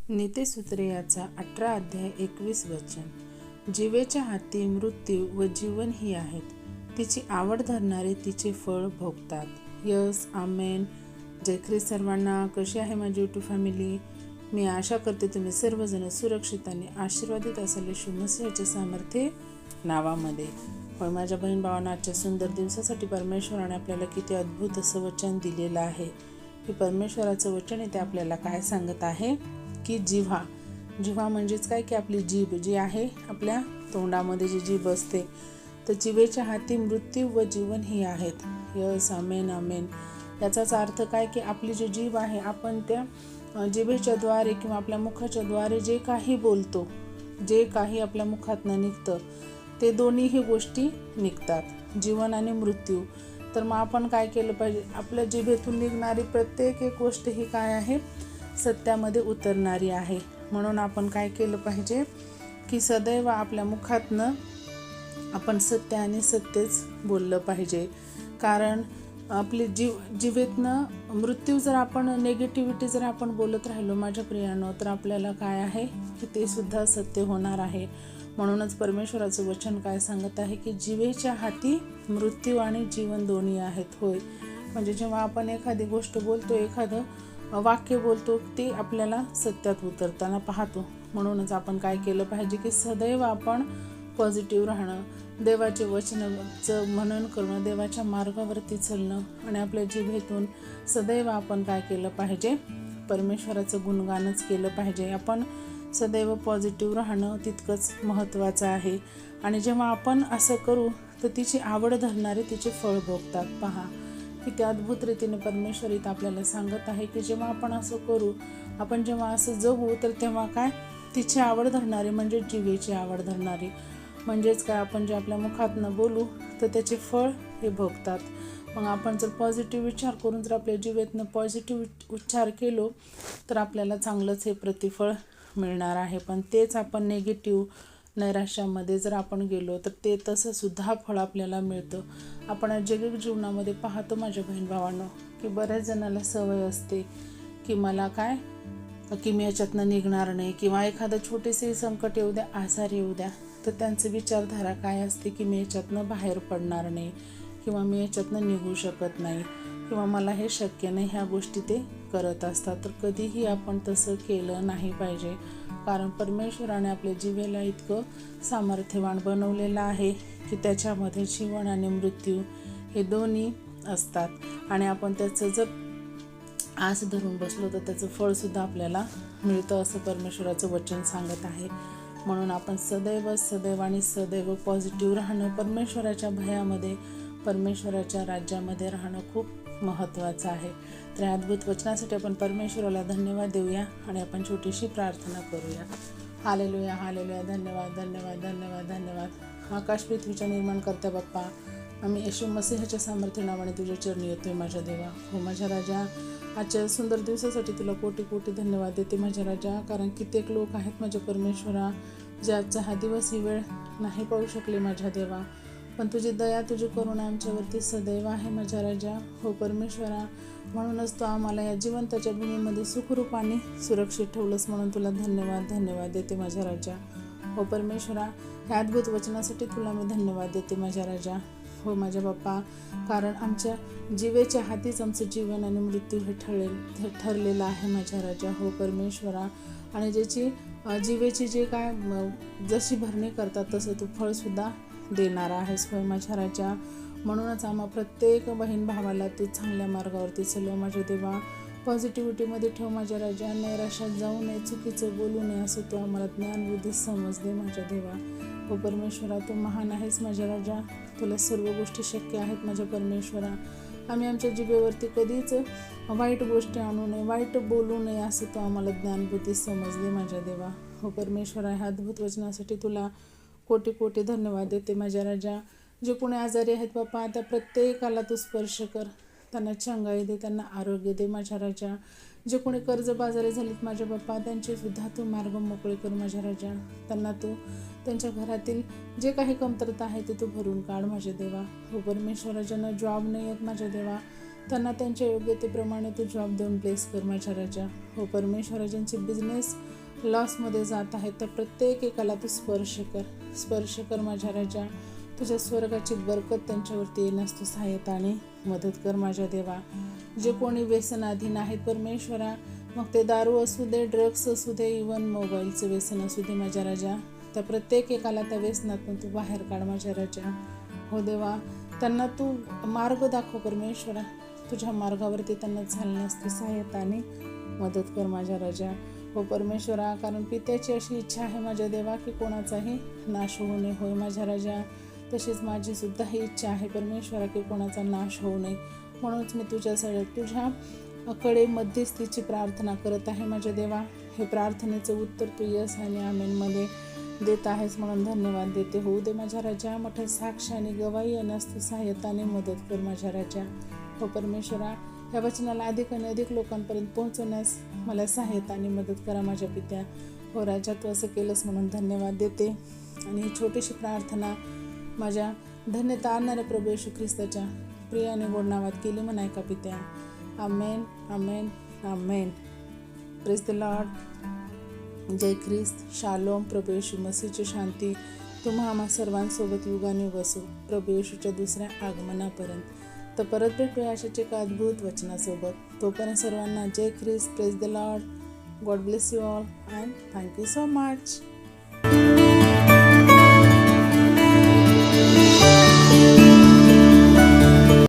नीतिसूत्रे याचा 18 अध्याय 21 वचन. जीवेच्या हाती मृत्यू व जीवन ही आहेत, तिची आवड धरणारे तिचे फळ भोगतात. यस, आमेन. जय ख्रिस्त सर्वांना. कशी आहे माझी यूट्यूब फॅमिली? मी आशा करते तुम्ही सर्वजण सुरक्षित आणि आशीर्वादित असाल येशू मसीहाच्या सामर्थ्य नावामध्ये. पण माझ्या बहीण भावांना आजच्या सुंदर दिवसासाठी परमेश्वराने आपल्याला किती अद्भुत असं वचन दिलेलं आहे. की परमेश्वराचं वचन आहे ते आपल्याला काय सांगत आहे की जिव्हा म्हणजेच काय की आपली जीभ जी आहे, आपल्या तोंडामध्ये जी जीभ असते, तर जिभेच्या हाती मृत्यू व जीवन ही आहेत. यस, आमेन आमेन. याचाच अर्थ काय की आपली जी जीभ आहे, आपण त्या जिभेच्या द्वारे किंवा आपल्या मुखाच्या द्वारे जे काही बोलतो, जे काही आपल्या मुखातनं निघतं, ते दोन्हीही गोष्टी निघतात, जीवन आणि मृत्यू. तर मग आपण काय केलं पाहिजे? आपल्या जिभेतून निघणारी प्रत्येक एक गोष्ट ही काय आहे? सत्यामध्ये उतरणारी आहे. म्हणून आपण काय केलं पाहिजे की सदैव आपल्या मुखातनं आपण सत्य आणि सत्यच बोललं पाहिजे. कारण आपली जिभेतनं मृत्यू जर आपण नेगेटिव्हिटी जर आपण बोलत राहिलो माझ्या प्रियानो, तर आपल्याला काय आहे की ते सुद्धा सत्य होणार आहे. म्हणूनच परमेश्वराचं वचन काय सांगत आहे की जिभेच्या हाती मृत्यू आणि जीवन दोन्ही आहेत. होय, म्हणजे जेव्हा आपण एखादी गोष्ट बोलतो, एखादं वाक्य बोलतो, ते आपल्याला सत्यात उतरताना पाहतो. म्हणूनच आपण काय केलं पाहिजे की सदैव आपण पॉझिटिव्ह राहणं, देवाचे वचनाचं मनन करणं, देवाच्या मार्गावरती चालणं आणि आपल्या जिभेतून सदैव आपण काय केलं पाहिजे? परमेश्वराचं गुणगानच केलं पाहिजे. आपण सदैव पॉझिटिव्ह राहणं तितकंच महत्त्वाचं आहे. आणि जेव्हा आपण असं करू तर तिची आवड धरणारे तिचे फळ भोगतात. पहा किती अद्भुत रीतीने परमेश्वर इथं आपल्याला सांगत आहे की जेव्हा आपण असं करू, आपण जेव्हा असं जगू, तर तेव्हा काय तिची आवड धरणारी म्हणजे जिभेची आवड धरणारी म्हणजेच काय, आपण जे आपल्या मुखातनं बोलू तर त्याचे फळ हे भोगतात. मग आपण जर पॉझिटिव्ह विचार करून जर आपल्या जिभेतनं पॉझिटिव्ह उच्चार केलो तर आपल्याला चांगलंच हे प्रतिफळ मिळणार आहे. पण तेच आपण नेगेटिव्ह नैराश्यामध्ये जर आपण गेलो तर ते तसं सुद्धा फळ आपल्याला मिळतं. आपण जैविक जीवनामध्ये पाहतो माझ्या बहीण भावांनो की बऱ्याच जणाला सवय असते की मला काय की मी याच्यातनं निघणार नाही, किंवा एखादं छोटेसे संकट येऊ द्या, आजार येऊ द्या, तर त्यांची विचारधारा काय असते की मी याच्यातनं बाहेर पडणार नाही, किंवा मी याच्यातनं निघू शकत नाही, किंवा मला हे शक्य नाही, ह्या गोष्टी ते करत असतात. तर कधीही आपण तसं केलं नाही पाहिजे. कारण परमेश्वराने आपल्या जिभेला इतकं सामर्थ्यवान बनवलेलं आहे की त्याच्यामध्ये जीवन आणि मृत्यू हे दोन्ही असतात. आणि आपण त्याचं जर आस धरून बसलो तर त्याचं फळसुद्धा आपल्याला मिळतं, असं परमेश्वराचं वचन सांगत आहे. म्हणून आपण सदैव आणि सदैव पॉझिटिव्ह राहणं, परमेश्वराच्या भयामध्ये, परमेश्वराच्या राज्यामध्ये राहणं खूप महत्त्वाचं आहे. तर या अद्भुत वचनासाठी आपण परमेश्वराला धन्यवाद देऊया आणि आपण छोटीशी प्रार्थना करूया. Hallelujah hallelujah. धन्यवाद धन्यवाद धन्यवाद धन्यवाद. आकाश पृथ्वीच्या निर्माण करता बाप्पा, आम्ही येशू मसीहाच्या सामर्थ्य नावाने तुझ्या चरणी येतोय माझ्या देवा. हो माझ्या राजा, आजच्या सुंदर दिवसासाठी तुला कोटी कोटी धन्यवाद देते माझ्या राजा. कारण कित्येक लोक आहेत माझ्या परमेश्वरा, जे आजचा हा दिवस ही वेळ नाही पाहू शकले माझ्या देवा, पण तुझी दया, तुझी करुणा आमच्यावरती सदैव आहे माझ्या राजा. हो परमेश्वरा, म्हणूनच तू आम्हाला या जिवंताच्या भूमीमध्ये सुखरूपाने सुरक्षित ठेवलंस, म्हणून तुला धन्यवाद धन्यवाद देते माझ्या राजा. हो परमेश्वरा, ह्या अद्भुत वचनासाठी तुला मी धन्यवाद देते माझ्या राजा. हो माझ्या बाप्पा, कारण आमच्या जिभेच्या हातीच आमचं जीवन आणि मृत्यू हे ठरलेलं आहे माझ्या राजा. हो परमेश्वरा, आणि ज्याची जिभेची जे काय जशी भरणी करतात तसं तू फळसुद्धा देणार आहेस होय माझ्या राजा. म्हणूनच आम्हा प्रत्येक बहीण भावाला तू चांगल्या मार्गावरती चालव माझ्या देवा. पॉझिटिव्हिटीमध्ये ठेव माझ्या राजा. नैराश्यात जाऊ नये, चुकीचं बोलू नये, असं तू आम्हाला ज्ञान बुद्धी समज दे माझ्या देवा. हो परमेश्वरा, तू महान आहेस माझ्या राजा. तुला सर्व गोष्टी शक्य आहेत माझ्या परमेश्वरा. आम्ही आमच्या जिभेवरती कधीच वाईट गोष्टी आणू नये, वाईट बोलू नये, असं तू आम्हाला ज्ञानबुद्धी समजले माझ्या देवा. हो परमेश्वरा, ह्या अद्भुत वचनासाठी तुला कोटी कोटी धन्यवाद देते माझ्या राजा. जे कोणी आजारी आहेत बाप्पा, त्या प्रत्येकाला तू स्पर्श कर, त्यांना चंगाई दे, त्यांना आरोग्य दे माझ्या राजा. जे कोणी कर्जबाजारी झालीत माझ्या बाप्पा, त्यांचे सुद्धा तू मार्ग मोकळे कर माझ्या राजा. त्यांना तू त्यांच्या घरातील जे काही कमतरता आहे ते तू भरून काढ माझ्या देवा. हो परमेश्वरा, ज्यांना जॉब नाही आहेत माझ्या देवा, त्यांना त्यांच्या योग्यतेप्रमाणे तू जॉब देऊन ब्लेस कर माझ्या राजा. हो परमेश्वरा, ज्यांचे बिझनेस लॉसमध्ये जात आहेत त्या प्रत्येक एकाला तू स्पर्श कर माझ्या राजा. तुझ्या स्वर्गाची बरकत त्यांच्यावरती येण्यास तू सहाय्यता आणि मदत कर माझ्या देवा. जे कोणी व्यसनाधीन आहेत परमेश्वरा, मग ते दारू असू दे, ड्रग्स असू दे, इवन मोबाईलचं व्यसन असू दे माझ्या राजा, त्या प्रत्येक एकाला त्या व्यसनातून तू बाहेर काढ माझ्या राजा. हो देवा, त्यांना तू मार्ग दाखव परमेश्वरा. तुझ्या मार्गावरती त्यांना चालण्यास तू सहाय्यता आणि मदत कर माझ्या राजा. हो परमेश्वरा, कारण पित्याची अशी इच्छा आहे माझ्या देवा की कोणाचाही नाश होऊ नये. होय माझ्या राजा, तशीच माझी सुद्धा ही इच्छा आहे परमेश्वरा की कोणाचा नाश होऊ नये. म्हणूनच मी तुझ्याकडे मध्यस्थीची प्रार्थना करत आहे माझ्या देवा. हे प्रार्थनेचं उत्तर तू यस आणि आमेनमध्ये देत आहेस म्हणून धन्यवाद देते. होऊ दे माझ्या राजा. मोठ्या साक्ष आणि गवाही येण्यास तू सहाय्यताने मदत कर माझ्या राजा. हो परमेश्वरा, ह्या वचनाला अधिक आणि अधिक लोकांपर्यंत पोहोचवण्यास मला सहाय्यता आणि मदत करा माझ्या पित्या. हो राजा, तू असं केलंस म्हणून धन्यवाद देते. आणि ही छोटीशी प्रार्थना माझ्या धन्यता आणणाऱ्या प्रभू येशू ख्रिस्ताच्या प्रिय आणि गोड नावात केली म्हणाय का पित्या. Amen, amen, amen. Praise the lord. जय ख्रिस्त. शालोम. प्रभू येशू मसीहची शांती तुम्हा आम्हा सर्वांसोबत युगानुयुग असो, प्रभू येशूच्या दुसऱ्या आगमनापर्यंत. तर परत भेटूया अशाच एका अद्भुत वचनासोबत. तोपर्यंत सर्वांना जय ख्रिस्त. Praise the lord. God bless you all and thank you so much.